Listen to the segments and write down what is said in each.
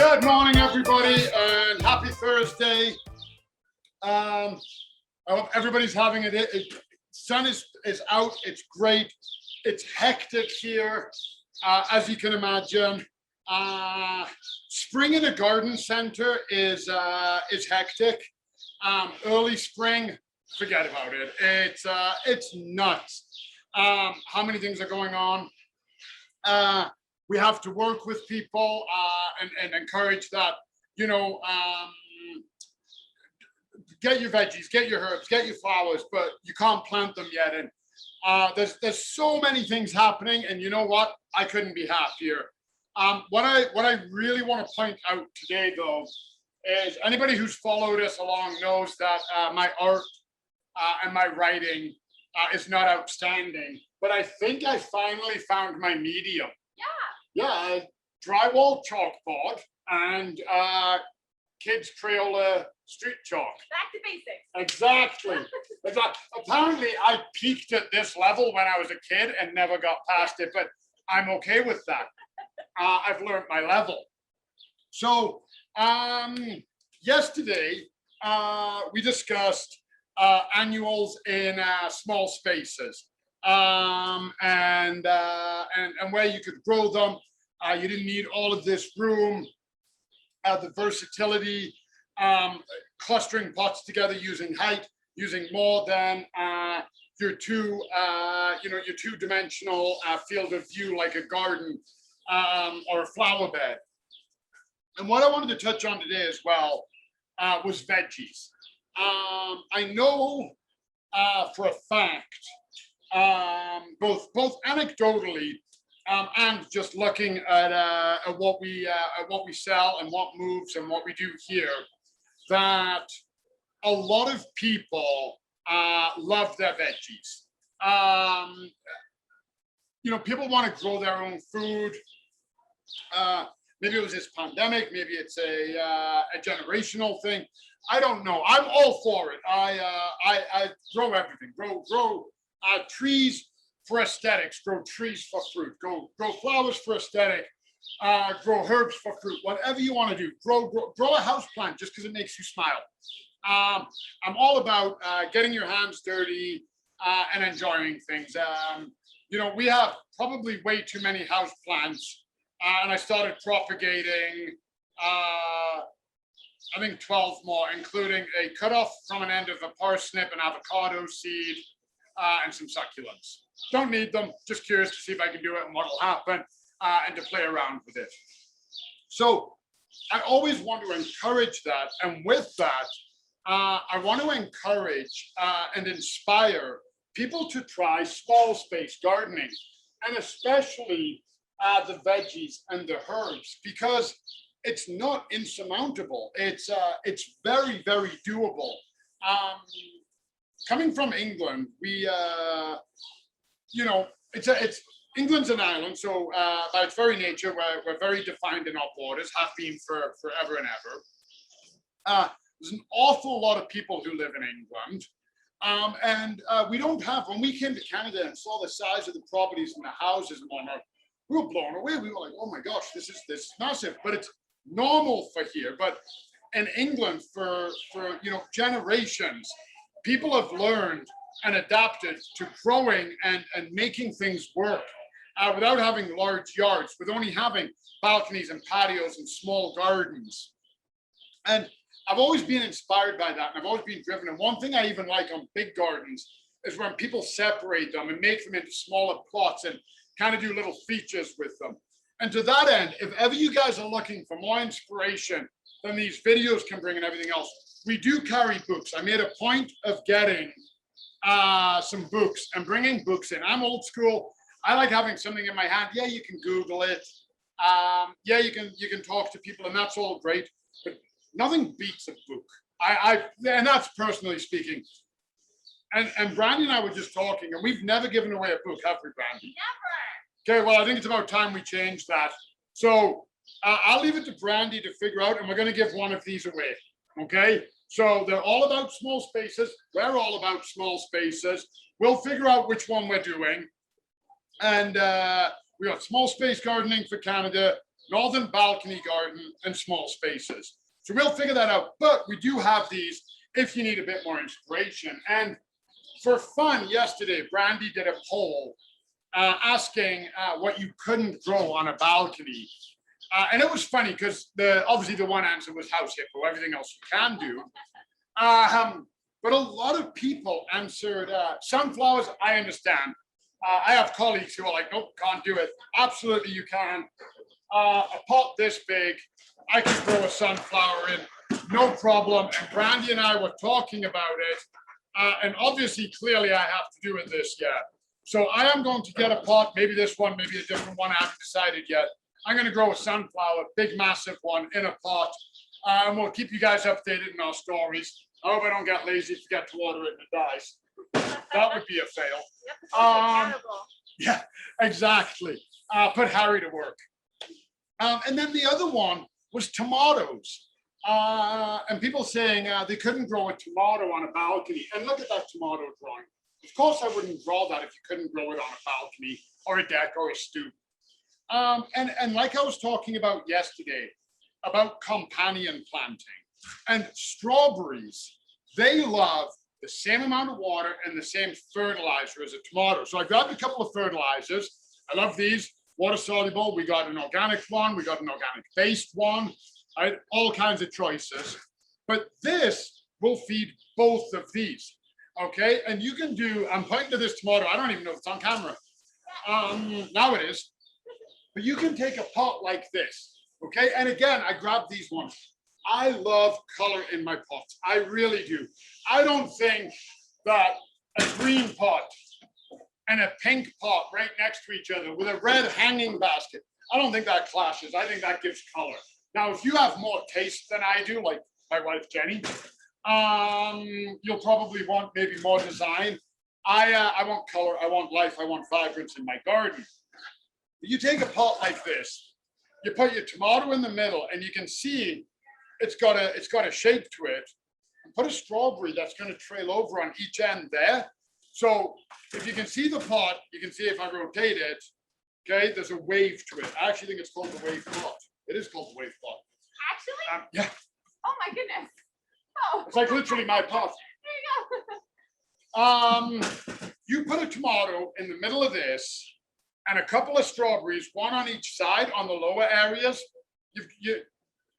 Good morning, everybody, and happy Thursday. I hope everybody's having a day. Sun is out. It's great. It's hectic here, as you can imagine. Spring in a garden center is hectic. Early spring, forget about it. It's nuts. How many things are going on? We have to work with people and encourage that, get your veggies, get your herbs, get your flowers, but you can't plant them yet. And there's so many things happening, and you know what? I couldn't be happier. What I really want to point out today, though, is anybody who's followed us along knows that my art and my writing is not outstanding, but I think I finally found my medium. Yeah, drywall chalkboard and kids Crayola street chalk. Back to basics. Exactly. Apparently, I peaked at this level when I was a kid and never got past it, but I'm okay with that. I've learned my level. So yesterday we discussed annuals in small spaces. And where you could grow them. You didn't need all of this room, the versatility, clustering pots together using height, using more than your two-dimensional field of view like a garden or a flower bed. And what I wanted to touch on today as well was veggies. I know for a fact, both anecdotally and just looking at what we sell and what moves and what we do here, that a lot of people love their veggies. People want to grow their own food. Maybe it was this pandemic. Maybe it's a generational thing. I don't know. I'm all for it. I grow everything. Grow trees for aesthetics, grow trees for fruit, grow flowers for aesthetic, grow herbs for fruit, whatever you want to do. Grow a house plant just because it makes you smile. I'm all about getting your hands dirty and enjoying things. We have probably way too many house plants, and I started propagating I think 12 more, including a cutoff from an end of a parsnip, an avocado seed, and some succulents. Don't need them, just curious to see if I can do it and what will happen, and to play around with it. So I always want to encourage that, and with that, I want to encourage and inspire people to try small space gardening, and especially the veggies and the herbs, because it's not insurmountable. It's very, very doable. Coming from England, we it's England's an island, so by its very nature, we're very defined in our borders, have been for forever and ever. There's an awful lot of people who live in England, and we don't have. When we came to Canada and saw the size of the properties and the houses and whatnot, we were blown away. We were like, "Oh my gosh, this is massive!" But it's normal for here. But in England, for generations, people have learned and adapted to growing and making things work without having large yards, with only having balconies and patios and small gardens. And I've always been inspired by that, and I've always been driven. And one thing I even like on big gardens is when people separate them and make them into smaller plots and kind of do little features with them. And to that end, if ever you guys are looking for more inspiration than these videos can bring and everything else, we do carry books. I made a point of getting some books and bringing books in. I'm old school. I like having something in my hand. Yeah, you can Google it. Yeah, you can talk to people, and that's all great. But nothing beats a book. And that's personally speaking. And Brandy and I were just talking, and we've never given away a book, have we, Brandy? Never. Okay, well, I think it's about time we change that. So I'll leave it to Brandy to figure out, and we're going to give one of these away. Okay, so they're all about small spaces. We're all about small spaces. We'll figure out which one we're doing. And we got small space gardening for Canada, northern balcony garden, and small spaces. So we'll figure that out. But we do have these if you need a bit more inspiration. And for fun, yesterday, Brandy did a poll asking what you couldn't grow on a balcony. And it was funny because obviously the one answer was house hippo, everything else you can do. But a lot of people answered sunflowers. I understand. I have colleagues who are like, nope, can't do it. Absolutely, you can. A pot this big, I can grow a sunflower in, no problem. And Brandy and I were talking about it. And obviously, clearly, I have to do it this year. So I am going to get a pot, maybe this one, maybe a different one. I haven't decided yet. I'm going to grow a sunflower, big, massive one in a pot. And we'll keep you guys updated in our stories. I hope I don't get lazy, forget to water it and it dies. That would be a fail. Yeah, exactly. Put Harry to work. And then the other one was tomatoes. And people saying they couldn't grow a tomato on a balcony. And look at that tomato drawing. Of course, I wouldn't draw that if you couldn't grow it on a balcony or a deck or a stoop. And like I was talking about yesterday, about companion planting. And strawberries, they love the same amount of water and the same fertilizer as a tomato. So I grabbed a couple of fertilizers. I love these, water soluble. We got an organic one. We got an organic based one. All kinds of choices. But this will feed both of these. Okay, and you can do, I'm pointing to this tomato. I don't even know if it's on camera. Now it is. But you can take a pot like this. Okay, and again, I grabbed these ones. I love color in my pots. I really do. I don't think that a green pot and a pink pot right next to each other with a red hanging basket, I don't think that clashes. I think that gives color. Now, if you have more taste than I do, like my wife Jenny, you'll probably want maybe more design. I want color, I want life, I want vibrance in my garden. You take a pot like this, you put your tomato in the middle, and you can see it's got a shape to it. And put a strawberry that's going to trail over on each end there. So if you can see the pot, you can see if I rotate it, okay, there's a wave to it. I actually think it's called the wave pot. It is called the wave pot. Actually? Yeah. Oh my goodness. Oh. It's like literally my pot. There you go. You put a tomato in the middle of this and a couple of strawberries, one on each side on the lower areas.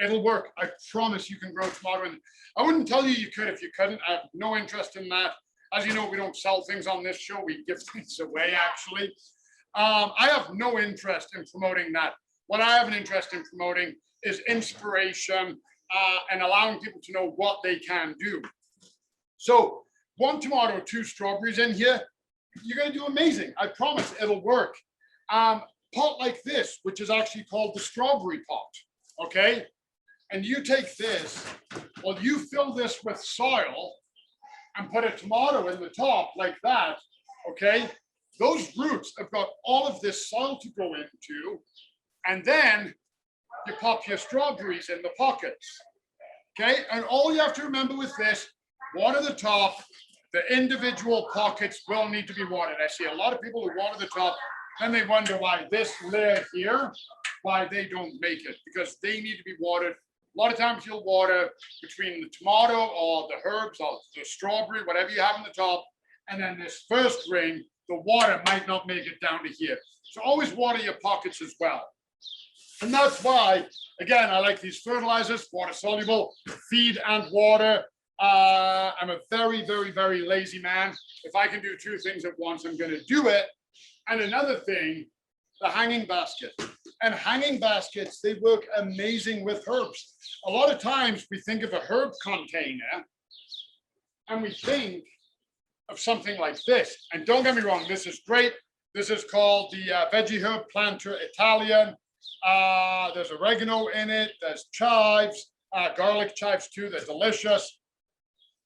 It'll work. I promise you can grow tomato in. I wouldn't tell you you could if you couldn't. I have no interest in that. As you know, we don't sell things on this show. We give things away, actually. I have no interest in promoting that. What I have an interest in promoting is inspiration and allowing people to know what they can do. So 1 tomato, 2 strawberries in here, you're going to do amazing. I promise it'll work. Pot like this, which is actually called the strawberry pot, okay? And you take this, well, you fill this with soil and put a tomato in the top like that, okay? Those roots have got all of this soil to go into, and then you pop your strawberries in the pockets, okay? And all you have to remember with this, water the top, the individual pockets will need to be watered. I see a lot of people who water the top, then they wonder why this layer here, why they don't make it, because they need to be watered. A lot of times you'll water between the tomato or the herbs or the strawberry, whatever you have on the top, and then this first ring, the water might not make it down to here. So always water your pockets as well. And that's why, again, I like these fertilizers, water soluble, feed and water. I'm a very, very, very lazy man. If I can do 2 things at once, I'm going to do it. And another thing, the hanging basket. And hanging baskets, they work amazing with herbs. A lot of times we think of a herb container and we think of something like this. And don't get me wrong, this is great. This is called the Veggie Herb Planter Italian. There's oregano in it. There's chives, garlic chives too. They're delicious.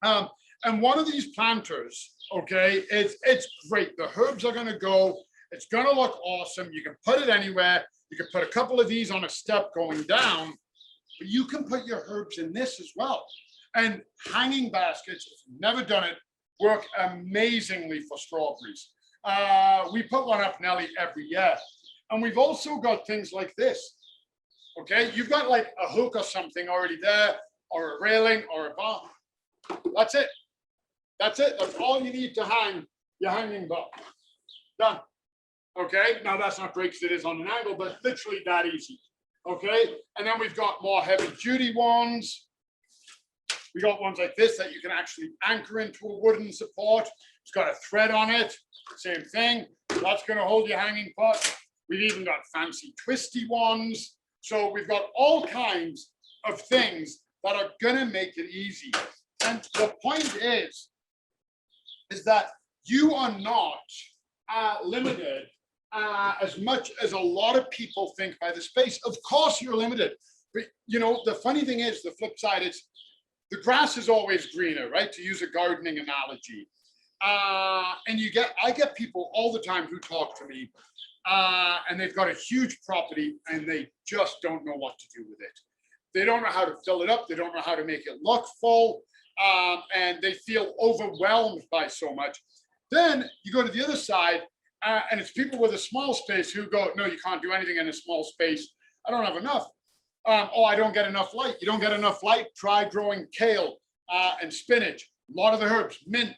And one of these planters, okay, it's great. The herbs are going to go. It's going to look awesome. You can put it anywhere. You can put a couple of these on a step going down, but you can put your herbs in this as well. And hanging baskets, if you've never done it, work amazingly for strawberries. We put one up, Nelly, every year. And we've also got things like this. Okay, you've got like a hook or something already there, or a railing or a bar. That's it. That's it. That's all you need to hang your hanging bar. Done. Okay, now that's not great because it is on an angle, but literally that easy. Okay, and then we've got more heavy duty ones. We got ones like this that you can actually anchor into a wooden support. It's got a thread on it, same thing. That's going to hold your hanging pot. We've even got fancy twisty ones. So we've got all kinds of things that are going to make it easy. And the point is that you are not limited as much as a lot of people think by the space. Of course you're limited. But, you know, the funny thing is, the flip side is, the grass is always greener, right? To use a gardening analogy. And I get people all the time who talk to me and they've got a huge property and they just don't know what to do with it. They don't know how to fill it up. They don't know how to make it look full. And they feel overwhelmed by so much. Then you go to the other side and it's people with a small space who go, no, you can't do anything in a small space. I don't have enough. Oh, I don't get enough light. You don't get enough light. Try growing kale and spinach. A lot of the herbs, mint.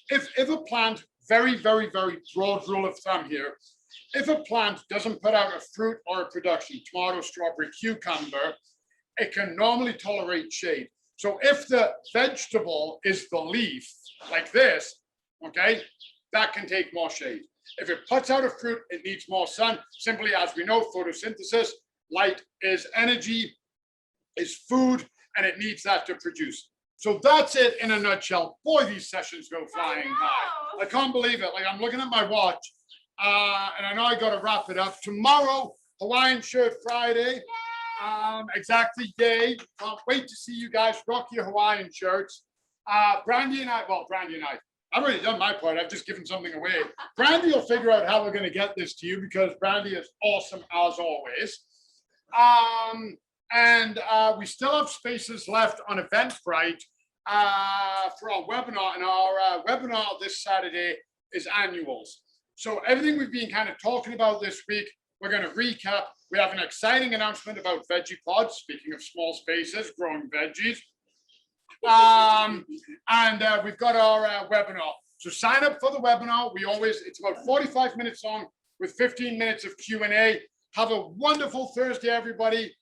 If a plant, very, very, very broad rule of thumb here, if a plant doesn't put out a fruit or a production, tomato, strawberry, cucumber, it can normally tolerate shade. So if the vegetable is the leaf, like this, okay, that can take more shade. If it puts out a fruit, it needs more sun. Simply, as we know, photosynthesis, light is energy, is food, and it needs that to produce. So that's it in a nutshell. Boy, these sessions go flying by. I can't believe it. Like, I'm looking at my watch, and I know I got to wrap it up. Tomorrow, Hawaiian Shirt Friday. Exactly, yay. Can't wait to see you guys rock your Hawaiian shirts. Brandy and I've already done my part. I've just given something away. Brandy will figure out how we're going to get this to you because Brandy is awesome as always. And we still have spaces left on Eventbrite for our webinar. And our webinar this Saturday is annuals. So everything we've been kind of talking about this week, we're going to recap. We have an exciting announcement about veggie pods. Speaking of small spaces, growing veggies. And we've got our webinar. So sign up for the webinar. It's about 45 minutes long with 15 minutes of Q&A. Have a wonderful Thursday, everybody.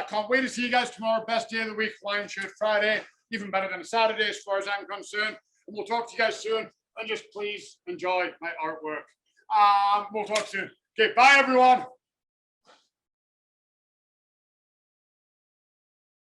Can't wait to see you guys tomorrow. Best day of the week, Hawaiian Shirt Friday. Even better than a Saturday as far as I'm concerned. And we'll talk to you guys soon. And just please enjoy my artwork. We'll talk soon. Okay, bye everyone.